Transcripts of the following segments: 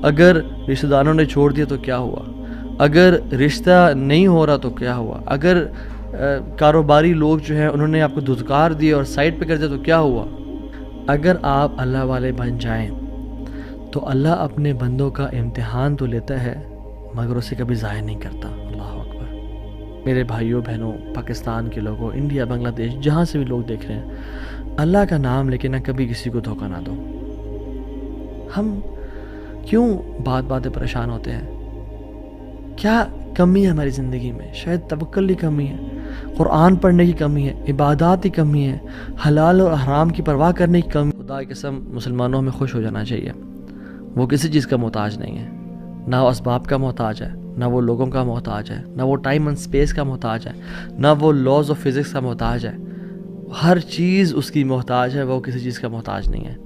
اگر رشتہ داروں نے چھوڑ دیا تو کیا ہوا؟ اگر رشتہ نہیں ہو رہا تو کیا ہوا؟ اگر کاروباری لوگ جو ہیں انہوں نے آپ کو دھتکار دیا اور سائڈ پہ کر دیا تو کیا ہوا؟ اگر آپ اللہ والے بن جائیں تو اللہ اپنے بندوں کا امتحان تو لیتا ہے مگر اسے کبھی ضائع نہیں کرتا۔ اللہ اکبر۔ میرے بھائیوں بہنوں، پاکستان کے لوگوں، انڈیا، بنگلہ دیش، جہاں سے بھی لوگ دیکھ رہے ہیں، اللہ کا نام لے کے نہ کبھی کسی کو دھوکہ نہ دو۔ ہم کیوں بات پریشان ہوتے ہیں؟ کیا کمی ہے ہماری زندگی میں؟ شاید توکل کی کمی ہے، قرآن پڑھنے کی کمی ہے، عبادات کی کمی ہے، حلال اور حرام کی پرواہ کرنے کی کمی۔ خدا کی قسم مسلمانوں میں خوش ہو جانا چاہیے، وہ کسی چیز کا محتاج نہیں ہے، نہ وہ اسباب کا محتاج ہے، نہ وہ لوگوں کا محتاج ہے، نہ وہ ٹائم اینڈ سپیس کا محتاج ہے، نہ وہ لاز آف فزکس کا محتاج ہے۔ ہر چیز اس کی محتاج ہے، وہ کسی چیز کا محتاج نہیں ہے۔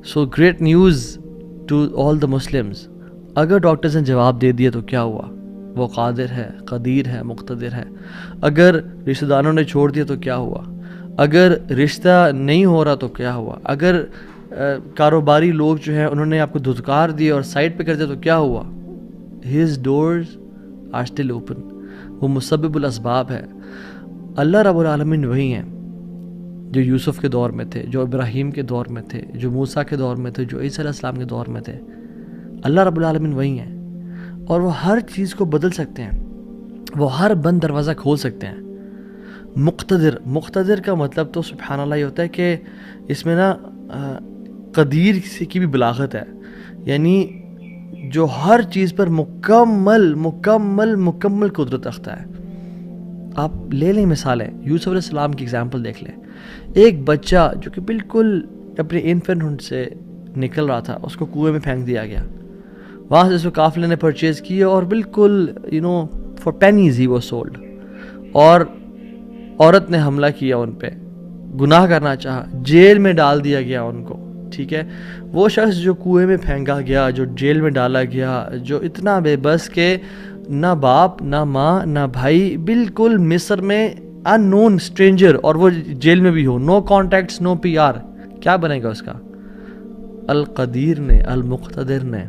So great news to all the Muslims. اگر ڈاکٹرز نے جواب دے دیا تو کیا ہوا؟ وہ قادر ہے، قدیر ہے، مقتدر ہے۔ اگر رشتہ داروں نے چھوڑ دیا تو کیا ہوا؟ اگر رشتہ نہیں ہو رہا تو کیا ہوا؟ اگر کاروباری لوگ جو ہیں انہوں نے آپ کو دھتکار دیا اور سائڈ پہ کر دیا تو کیا ہوا؟ His doors are still open۔ وہ مسبب الاسباب ہے۔ اللہ رب العالمین وہی ہیں جو یوسف کے دور میں تھے، جو ابراہیم کے دور میں تھے، جو موسیٰ کے دور میں تھے، جو عیسیٰ علیہ السلام کے دور میں تھے۔ اللہ رب العالمین وہی ہیں اور وہ ہر چیز کو بدل سکتے ہیں، وہ ہر بند دروازہ کھول سکتے ہیں۔ مقتدر کا مطلب تو سبحان اللہ یہ ہوتا ہے کہ اس میں نا قدیر کی بھی بلاغت ہے، یعنی جو ہر چیز پر مکمل قدرت رکھتا ہے۔ آپ لے لیں مثالیں، یوسف علیہ السلام کی اگزامپل دیکھ لیں۔ ایک بچہ جو کہ بالکل اپنے انفینٹ سے نکل رہا تھا، اس کو کنویں میں پھینک دیا گیا، وہاں سے اس کو قافلے نے پرچیز کیا اور بالکل for pennies he was sold, اور عورت نے حملہ کیا ان پہ، گناہ کرنا چاہا، جیل میں ڈال دیا گیا ان کو، ٹھیک ہے۔ وہ شخص جو کنویں میں پھینکا گیا، جو جیل میں ڈالا گیا، جو اتنا بے بس کہ نہ باپ نہ ماں نہ بھائی، بالکل مصر میں ان نون اسٹرینجر، اور وہ جیل میں بھی ہو، نو کانٹیکٹس، نو پی آر، کیا بنے گا اس کا؟ القدیر نے، المقتدر نے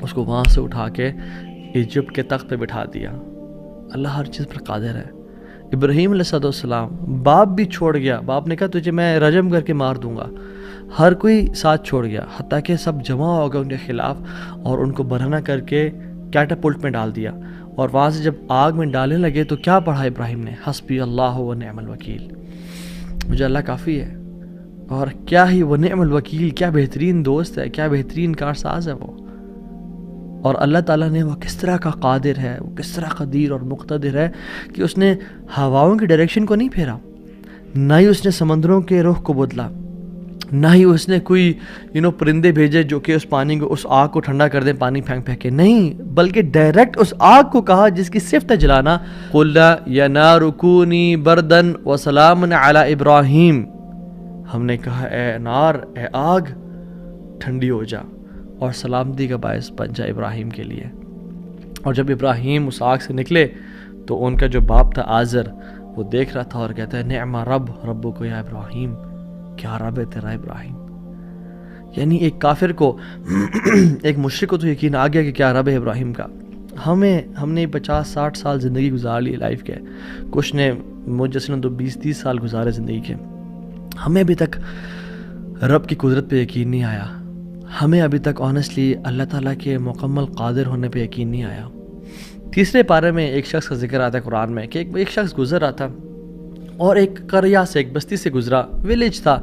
اس کو وہاں سے اٹھا کے ایجپٹ کے تخت پہ بٹھا دیا۔ اللہ ہر چیز پر قادر ہے۔ ابراہیم علیہ السلام، باپ بھی چھوڑ گیا، باپ نے کہا تجھے میں رجم کر کے مار دوں گا، ہر کوئی ساتھ چھوڑ گیا، حتیٰ کہ سب جمع ہو گئے ان کے خلاف اور ان کو برہنہ کر کے کیٹاپلٹ میں ڈال دیا، اور وہاں سے جب آگ میں ڈالنے لگے تو کیا پڑھا ابراہیم نے؟ حسبی اللہ و نعم الوکیل، مجھے اللہ کافی ہے۔ اور کیا ہی وہ نعم الوکیل، کیا بہترین دوست ہے، کیا بہترین کارساز ہے وہ۔ اور اللہ تعالیٰ نے وہ کس طرح کا قادر ہے، وہ کس طرح قدیر اور مقتدر ہے کہ اس نے ہواؤں کی ڈائریکشن کو نہیں پھیرا، نہ ہی اس نے سمندروں کے رخ کو بدلا، نہ ہی اس نے کوئی پرندے بھیجے جو کہ اس پانی کو، اس آگ کو ٹھنڈا کر دیں پانی پھینک پھینک کے، نہیں، بلکہ ڈائریکٹ اس آگ کو کہا جس کی صفت ہے جلانا، قُلْنَا يَا نَارُ كُونِي بَرْدًا وَسَلَامًا عَلَىٰ إِبْرَاهِيمَ، ہم نے کہا اے نار، اے آگ، ٹھنڈی ہو جا اور سلامتی کا باعث بن جا ابراہیم کے لیے۔ اور جب ابراہیم اس آگ سے نکلے تو ان کا جو باپ تھا آزر، وہ دیکھ رہا تھا اور کہتا ہے نعم ربک یا ابراہیم، کیا رب ہے تیرا ابراہیم۔ یعنی ایک کافر کو ایک مشرک کو تو یقین آ گیا کہ کیا رب ہے ابراہیم کا۔ ہم نے 50-60 سال زندگی گزار لی لائف کے، کچھ نے مجھ جیسے تو 20-30 سال گزارے زندگی کے، ہمیں ابھی تک رب کی قدرت پہ یقین نہیں آیا، ہمیں ابھی تک آنیسٹلی اللہ تعالیٰ کے مکمل قادر ہونے پہ یقین نہیں آیا۔ تیسرے پارے میں ایک شخص کا ذکر آتا ہے قرآن میں کہ ایک شخص گزر رہا تھا اور ایک قریہ سے، ایک بستی سے گزرا، ویلیج تھا،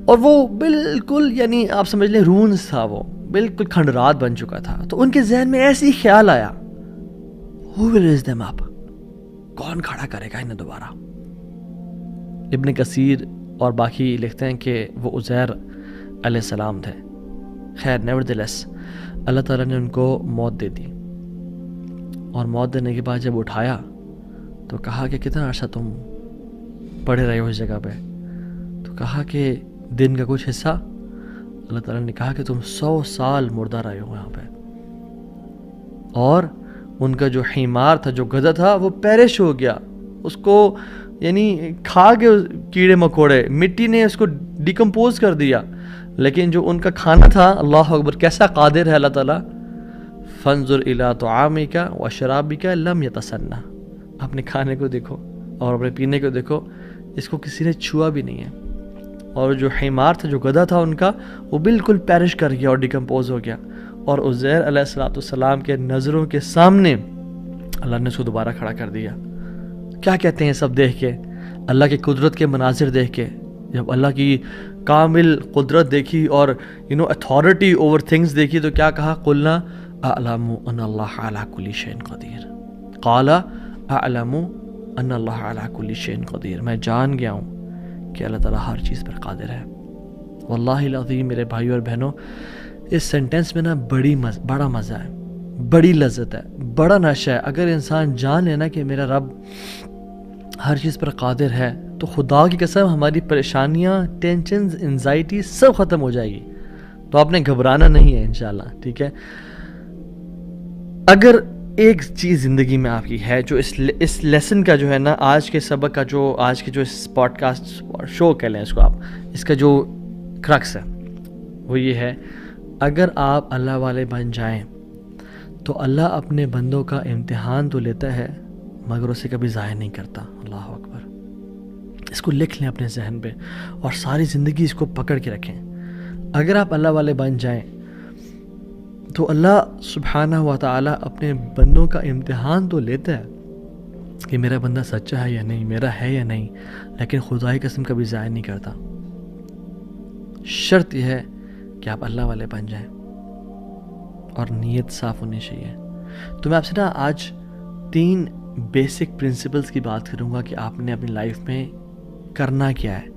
اور وہ بالکل یعنی آپ سمجھ لیں رونز تھا، وہ بالکل کھنڈرات بن چکا تھا۔ تو ان کے ذہن میں ایسی خیال آیا، who will raise them up؟ کون کھڑا کرے گا انہیں دوبارہ؟ ابن کثیر اور باقی لکھتے ہیں کہ وہ عزیر علیہ السلام تھے۔ خیر نیورتھلیس اللہ تعالیٰ نے ان کو موت دے دی، اور موت دینے کے بعد جب اٹھایا تو کہا کہ کتنا عرصہ تم پڑے رہے ہو اس جگہ پہ؟ تو کہا کہ دن کا کچھ حصہ۔ اللہ تعالیٰ نے کہا کہ تم 100 سال مردہ رہے ہو یہاں پہ، اور ان کا جو حمار تھا، جو گدھا تھا، وہ پیرش ہو گیا، اس کو یعنی کھا کے کیڑے مکوڑے، مٹی نے اس کو ڈیکمپوز کر دیا، لیکن جو ان کا کھانا تھا، اللہ اکبر، کیسا قادر ہے اللہ تعالیٰ. فانظر الی طعامک وشرابک لم یتسنہ، اپنے کھانے کو دیکھو اور اپنے پینے کو دیکھو، اس کو کسی نے چھوا بھی نہیں ہے. اور جو حمار تھا، جو گدھا تھا ان کا، وہ بالکل پیرش کر گیا اور ڈیکمپوز ہو گیا. اور عزیر علیہ السلام کے نظروں کے سامنے اللہ نے اس کو دوبارہ کھڑا کر دیا. کیا کہتے ہیں سب دیکھ کے، اللہ کی قدرت کے مناظر دیکھ کے، جب اللہ کی کامل قدرت دیکھی اور اتھارٹی اوور تھنگس دیکھی تو کیا کہا؟ قلنا اعلم ان اللہ علی کل شیء قدیر. قال اعلم ان اللہ علی کل شیء قدیر، میں جان گیا ہوں کہ اللہ تعالیٰ ہر چیز پر قادر ہے. واللہ العظیم میرے بھائیو اور بہنوں، اس سینٹنس میں نا بڑا مزہ ہے، بڑی لذت ہے، بڑا نشہ ہے. اگر انسان جان لینا کہ میرا رب ہر چیز پر قادر ہے تو خدا کی قسم ہماری پریشانیاں، ٹینشنز، انزائٹی سب ختم ہو جائے گی. تو آپ نے گھبرانا نہیں ہے انشاءاللہ، ٹھیک ہے. اگر ایک چیز زندگی میں آپ کی ہے جو اس لیسن کا جو ہے نا، آج کے سبق کا جو، آج کے جو اس پوڈ کاسٹ شو کہہ لیں اس کو آپ، اس کا جو کرکس ہے وہ یہ ہے: اگر آپ اللہ والے بن جائیں تو اللہ اپنے بندوں کا امتحان تو لیتا ہے مگر اسے کبھی ضائع نہیں کرتا. اللہ اکبر. اس کو لکھ لیں اپنے ذہن پہ اور ساری زندگی اس کو پکڑ کے رکھیں. اگر آپ اللہ والے بن جائیں تو اللہ سبحانہ و تعالیٰ اپنے بندوں کا امتحان تو لیتا ہے کہ میرا بندہ سچا ہے یا نہیں، میرا ہے یا نہیں، لیکن خدا کی قسم کبھی ضائع نہیں کرتا. شرط یہ ہے کہ آپ اللہ والے بن جائیں اور نیت صاف ہونی چاہیے. تو میں آپ سے نا آج 3 بیسک پرنسپلز کی بات کروں گا کہ آپ نے اپنی لائف میں کرنا کیا ہے.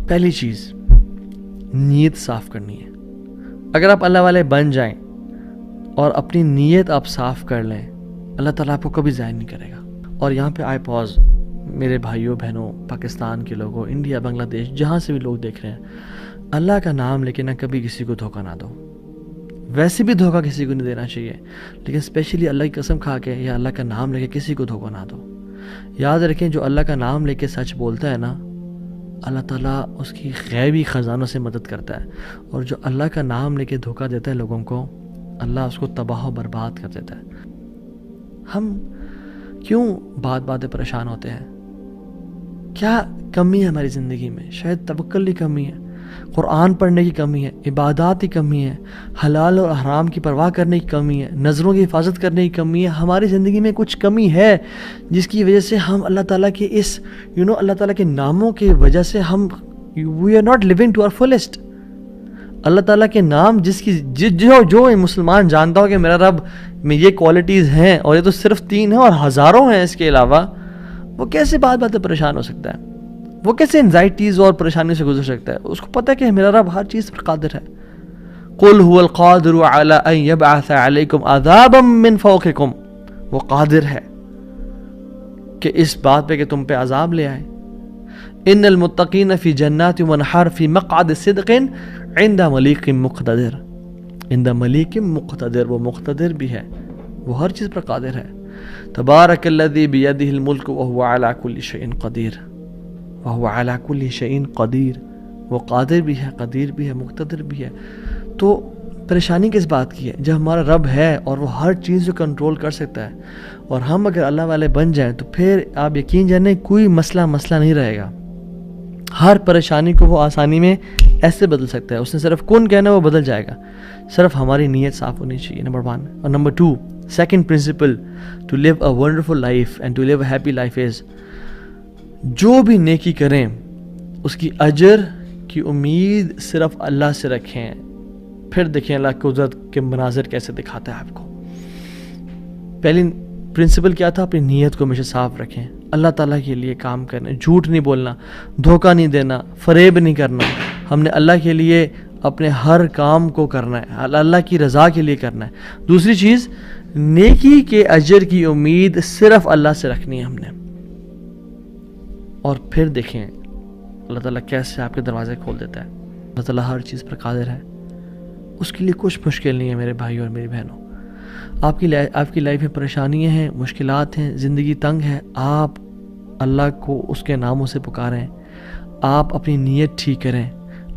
پہلی چیز، نیت صاف کرنی ہے. اگر آپ اللہ والے بن جائیں اور اپنی نیت آپ صاف کر لیں، اللہ تعالیٰ آپ کو کبھی ضائع نہیں کرے گا. اور یہاں پہ آئی پاز، میرے بھائیوں بہنوں، پاکستان کے لوگوں، انڈیا، بنگلہ دیش، جہاں سے بھی لوگ دیکھ رہے ہیں، اللہ کا نام لے کے نہ کبھی کسی کو دھوکہ نہ دو. ویسے بھی دھوکہ کسی کو نہیں دینا چاہیے، لیکن اسپیشلی اللہ کی قسم کھا کے یا اللہ کا نام لے کے کسی کو دھوکہ نہ دو. یاد رکھیں، جو اللہ کا نام لے کے سچ بولتا ہے نا، اللہ تعالیٰ اس کی غیبی خزانوں سے مدد کرتا ہے. اور جو اللہ کا نام لے کے دھوکہ دیتا ہے لوگوں کو، اللہ اس کو تباہ و برباد کر دیتا ہے. ہم کیوں بات پریشان ہوتے ہیں؟ کیا کمی ہے ہماری زندگی میں؟ شاید توکل کی کمی ہے، قرآن پڑھنے کی کمی ہے، عبادات کی کمی ہے، حلال اور حرام کی پرواہ کرنے کی کمی ہے، نظروں کی حفاظت کرنے کی کمی ہے. ہماری زندگی میں کچھ کمی ہے جس کی وجہ سے ہم اللہ تعالیٰ کے اس اللہ تعالیٰ کے ناموں کی وجہ سے ہم we are not living to our fullest. اللہ تعالیٰ کے نام جس کی جو مسلمان جانتا ہو کہ میرا رب میں یہ کوالٹیز ہیں، اور یہ تو صرف 3 ہیں اور ہزاروں ہیں اس کے علاوہ، وہ کیسے بات پریشان ہو سکتا ہے؟ وہ کیسے انزائٹیز اور پریشانی سے گزر سکتا ہے؟ اس کو پتہ ہے کہ میرا رب ہر چیز پر قادر ہے. قل هو القادر على ان يبعث عليكم عذابا من فوقكم، وہ قادر ہے کہ اس بات پہ کہ تم پہ عذاب لے آئے. ان المتقین فی جنات ونہر فی مقعد صدق عند ملیک مقتدر. عند ملیک مقتدر، وہ مقتدر بھی ہے، وہ ہر چیز پر قادر ہے. تبارک الذی بیدہ الملک وہو علی کل شیء قدیر. وہو علی کل شیء قدیر، وہ قادر بھی ہے، قدیر بھی ہے، مقتدر بھی ہے. تو پریشانی کس بات کی ہے؟ جب ہمارا رب ہے اور وہ ہر چیز کو کنٹرول کر سکتا ہے، اور ہم اگر اللہ والے بن جائیں تو پھر آپ یقین جانیں کوئی مسئلہ نہیں رہے گا. ہر پریشانی کو وہ آسانی میں ایسے بدل سکتا ہے. اس نے صرف کن کہنا، وہ بدل جائے گا. صرف ہماری نیت صاف ہونی چاہیے، نمبر 1. اور number 2، second principle to live a wonderful life and to live a happy life is, جو بھی نیکی کریں اس کی اجر کی امید صرف اللہ سے رکھیں. پھر دیکھیں اللہ کی قدرت کے مناظر کیسے دکھاتا ہے آپ کو. پہلی پرنسپل کیا تھا؟ اپنی نیت کو ہمیشہ صاف رکھیں، اللہ تعالیٰ کے لیے کام کرنا، جھوٹ نہیں بولنا، دھوکہ نہیں دینا، فریب نہیں کرنا. ہم نے اللہ کے لیے اپنے ہر کام کو کرنا ہے، اللہ کی رضا کے لیے کرنا ہے. دوسری چیز، نیکی کے اجر کی امید صرف اللہ سے رکھنی ہے ہم نے. اور پھر دیکھیں اللہ تعالیٰ کیسے آپ کے دروازے کھول دیتا ہے. اللہ تعالیٰ ہر چیز پر قادر ہے، اس کے لیے کچھ مشکل نہیں ہے میرے بھائیوں اور میری بہنوں. آپ کی لائف میں پریشانیاں ہیں، مشکلات ہیں، زندگی تنگ ہے، آپ اللہ کو اس کے ناموں سے پکاریں، آپ اپنی نیت ٹھیک کریں،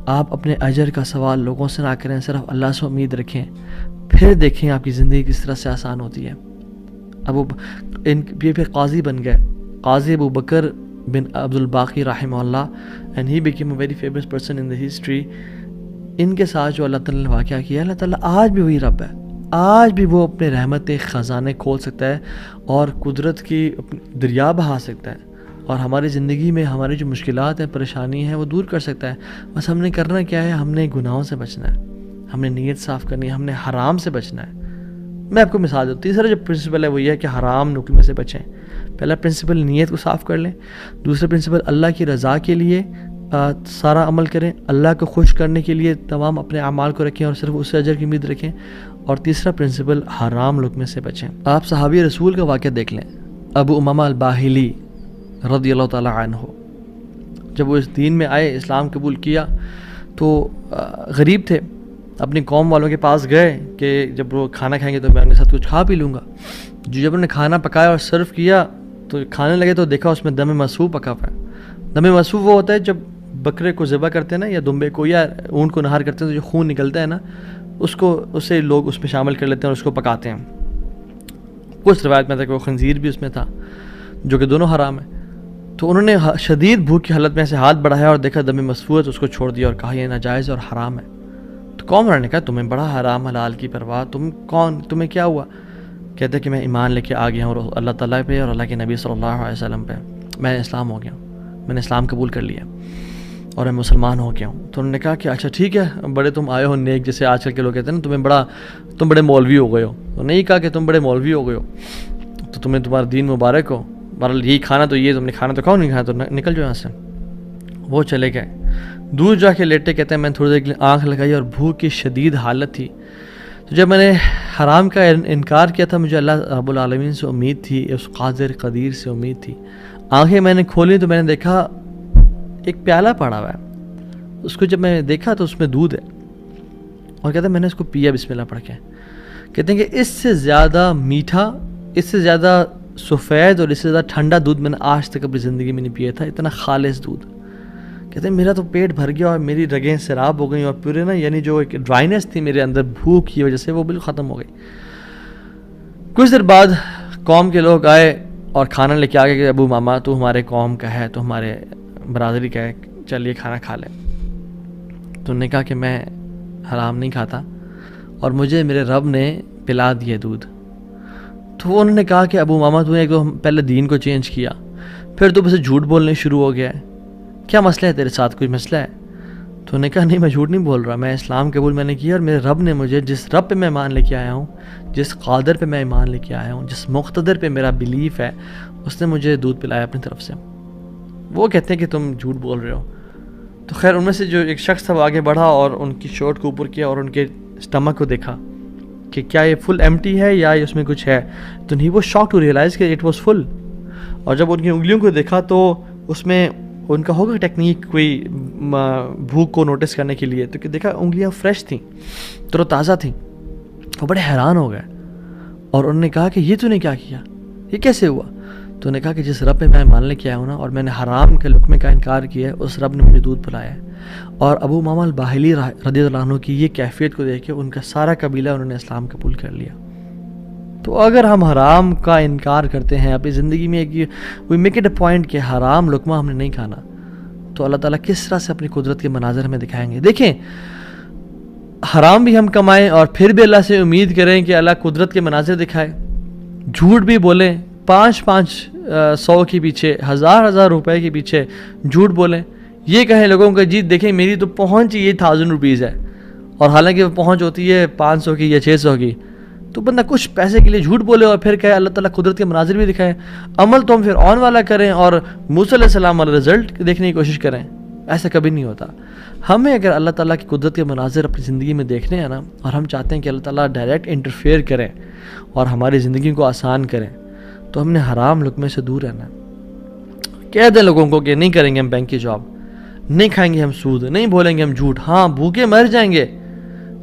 آپ اپنے اجر کا سوال لوگوں سے نہ کریں، صرف اللہ سے امید رکھیں، پھر دیکھیں آپ کی زندگی کس طرح سے آسان ہوتی ہے۔ یہ پھر قاضی بن گئے، قاضی ابو بکر بن عبد الباقی رحمہ اللہ، and he became a very famous person in the history. ان کے ساتھ جو اللہ تعالیٰ نے واقعہ کیا، اللہ تعالیٰ آج بھی وہی رب ہے، آج بھی وہ اپنے رحمت خزانے کھول سکتا ہے اور قدرت کی دریا بہا سکتا ہے، اور ہماری زندگی میں ہماری جو مشکلات ہیں، پریشانی ہیں، وہ دور کر سکتا ہے۔ بس ہم نے کرنا کیا ہے، ہم نے گناہوں سے بچنا ہے، ہم نے نیت صاف کرنی ہے، ہم نے حرام سے بچنا ہے۔ میں آپ کو مثال دوں، تیسرا جو پرنسپل ہے وہ یہ ہے کہ حرام نکلنے سے بچیں۔ پہلا پرنسپل نیت کو صاف کر لیں، دوسرا پرنسپل اللہ کی رضا کے لیے سارا عمل کریں، اللہ کو خوش کرنے کے لیے تمام اپنے اعمال کو رکھیں اور صرف اس سے اجر کی امید رکھیں، اور تیسرا پرنسپل حرام لقمے سے بچیں۔ آپ صحابی رسول کا واقعہ دیکھ لیں، ابو امامہ الباہلی رضی اللہ تعالیٰ عنہ، جب وہ اس دین میں آئے، اسلام قبول کیا، تو غریب تھے، اپنی قوم والوں کے پاس گئے کہ جب وہ کھانا کھائیں گے تو میں ان کے ساتھ کچھ کھا پی لوں گا۔ جب انہوں نے کھانا پکایا اور سرو کیا تو کھانے لگے تو دیکھا اس میں دم مسفوح پکا ہوا ہے۔ دم مسفوح وہ ہوتا ہے جب بکرے کو ذبح کرتے ہیں نا، یا دمبے کو یا اونٹ کو نہار کرتے ہیں تو جو خون نکلتا ہے نا، اسے لوگ اس میں شامل کر لیتے ہیں اور اس کو پکاتے ہیں۔ کچھ روایت میں تھا کہ وہ خنزیر بھی اس میں تھا، جو کہ دونوں حرام ہیں۔ تو انہوں نے شدید بھوک کی حالت میں سے ہاتھ بڑھایا اور دیکھا دم مسفوح ہے تو اس کو چھوڑ دیا اور کہا یہ ناجائز اور حرام ہے۔ تو قوم والوں نے کہا تمہیں بڑا حرام حلال کی پرواہ، تم کون، تمہیں کیا ہوا؟ کہتے کہ میں ایمان لے کے آ گیا ہوں اللہ تعالیٰ پہ اور اللہ کے نبی صلی اللہ علیہ وسلم پہ، میں اسلام ہو گیا ہوں، میں نے اسلام قبول کر لیا اور میں مسلمان ہو گیا ہوں۔ تو انہوں نے کہا کہ اچھا ٹھیک ہے، بڑے تم آئے ہو نیک، جیسے آج کل کے لوگ کہتے ہیں نا تم بڑے مولوی ہو گئے ہو۔ تو نہیں کہا کہ تم بڑے مولوی ہو گئے ہو، تو تمہیں تمہارا دین مبارک ہو، بہرحال یہی کھانا تو یہ تم نے کھانا تو کھاؤ، نہیں کھانا تو نکل جاؤ یہاں سے۔ وہ چلے گئے، دور جا کے لیٹے، کہتے ہیں میں نے تھوڑی دیر کے لیے آنکھ لگائی اور بھوک کی شدید حالت تھی۔ تو جب میں نے حرام کا انکار کیا تھا، مجھے اللہ رب العالمین سے امید تھی، اس قادر قدیر سے امید تھی۔ آنکھیں میں نے کھولی تو میں نے دیکھا ایک پیالہ پڑا ہوا ہے، اس کو جب میں نے دیکھا تو اس میں دودھ ہے، اور کہتے ہیں میں نے اس کو پیا بسم اللہ پڑھ کے۔ کہتے ہیں کہ اس سے زیادہ میٹھا، اس سے زیادہ سفید اور اس سے زیادہ ٹھنڈا دودھ میں نے آج تک اپنی زندگی میں نہیں پیا تھا، اتنا خالص دودھ۔ کہتے ہیں میرا تو پیٹ بھر گیا اور میری رگیں سیراب ہو گئیں، اور پورے نا یعنی جو ایک ڈرائنس تھی میرے اندر بھوک کی وجہ سے، وہ بالکل ختم ہو گئی۔ کچھ دیر بعد قوم کے لوگ آئے اور کھانا لے کے آ گئے کہ ابو ماما تو ہمارے قوم کا ہے، تو ہمارے برادری کا ہے، چل یہ کھانا کھا لے۔ تو انہوں نے کہا کہ میں حرام نہیں کھاتا اور مجھے میرے رب نے پلا دیے دودھ۔ تو انہوں نے کہا کہ ابو ماما تو نے ایک تو پہلے دین کو چینج کیا، پھر تو بس جھوٹ بولنے شروع ہو گیا ہے، کیا مسئلہ ہے تیرے ساتھ، کوئی مسئلہ ہے؟ تو انہوں نے کہا نہیں میں جھوٹ نہیں بول رہا، میں اسلام قبول میں نے کیا، اور میرے رب نے مجھے جس رب پہ میں ایمان لے کے آیا ہوں، جس قادر پہ میں ایمان لے کے آیا ہوں، جس مقتدر پہ میرا بلیف ہے، اس نے مجھے دودھ پلایا اپنی طرف سے۔ وہ کہتے ہیں کہ تم جھوٹ بول رہے ہو۔ تو خیر ان میں سے جو ایک شخص تھا وہ آگے بڑھا اور ان کی شرٹ کو اوپر کیا اور ان کے اسٹمک کو دیکھا کہ کیا یہ فل ایمٹی ہے یا اس میں کچھ ہے۔ تو ہی وہ شاک ٹو ریئلائز کہ اٹ واز فل، اور جب ان کی انگلیوں کو دیکھا تو اس میں ان کا ہوگا ٹیکنیک کوئی بھوک کو نوٹس کرنے کے لیے، تو کہ دیکھا انگلیاں فریش تھیں، تر و تازہ تھیں۔ وہ بڑے حیران ہو گئے اور انہوں نے کہا کہ یہ تو نے کیا کیا، یہ کیسے ہوا؟ تو انہوں نے کہا کہ جس رب پہ میں مان لے کے آیا ہوں نا، اور میں نے حرام کے لقمے کا انکار کیا ہے، اس رب نے مجھے دودھ پلایا ہے۔ اور ابو امامہ الباہلی رضی اللہ عنہ کی یہ کیفیت کو دیکھ کے ان کا سارا قبیلہ انہوں نے اسلام قبول کر لیا۔ تو اگر ہم حرام کا انکار کرتے ہیں اپنی زندگی میں، we make it a point کہ حرام لقمہ ہم نے نہیں کھانا، تو اللہ تعالیٰ کس طرح سے اپنی قدرت کے مناظر ہمیں دکھائیں گے۔ دیکھیں، حرام بھی ہم کمائیں اور پھر بھی اللہ سے امید کریں کہ اللہ قدرت کے مناظر دکھائے، جھوٹ بھی بولیں، 500 کے پیچھے، 1000 روپے کے پیچھے جھوٹ بولیں، یہ کہیں لوگوں کو جی دیکھیں میری تو پہنچ یہ 1000 روپیز ہے، اور حالانکہ وہ پہنچ ہوتی ہے 500 کی یا 600 کی، تو بندہ کچھ پیسے کے لیے جھوٹ بولے اور پھر کہے اللہ تعالیٰ قدرت کے مناظر بھی دکھائے۔ عمل تو ہم پھر آن والا کریں اور موسیٰ علیہ السلام والا رزلٹ دیکھنے کی کوشش کریں، ایسا کبھی نہیں ہوتا۔ ہمیں اگر اللہ تعالیٰ کی قدرت کے مناظر اپنی زندگی میں دیکھنے ہیں نا، اور ہم چاہتے ہیں کہ اللہ تعالیٰ ڈائریکٹ انٹرفیئر کریں اور ہماری زندگی کو آسان کریں، تو ہم نے حرام لقمے سے دور رہنا ہے۔ کہہ دیں لوگوں کو کہ نہیں کریں گے ہم بینک کی جاب، نہیں کھائیں گے ہم سود، نہیں بولیں گے ہم جھوٹ، ہاں بھوکے مر جائیں گے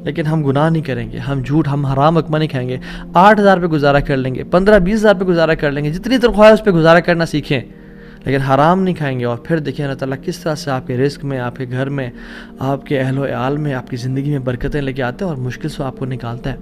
لیکن ہم گناہ نہیں کریں گے، ہم جھوٹ، ہم حرام لقمہ نہیں کھائیں گے، 8000 پہ گزارا کر لیں گے، 15-20 ہزار پہ گزارا کر لیں گے، جتنی تنخواہ ہے اس پہ گزارا کرنا سیکھیں، لیکن حرام نہیں کھائیں گے، اور پھر دیکھیں اللہ تعالیٰ کس طرح سے آپ کے رزق میں، آپ کے گھر میں، آپ کے اہل و عیال میں، آپ کی زندگی میں برکتیں لے کے آتے ہیں اور مشکل سے آپ کو نکالتا ہے۔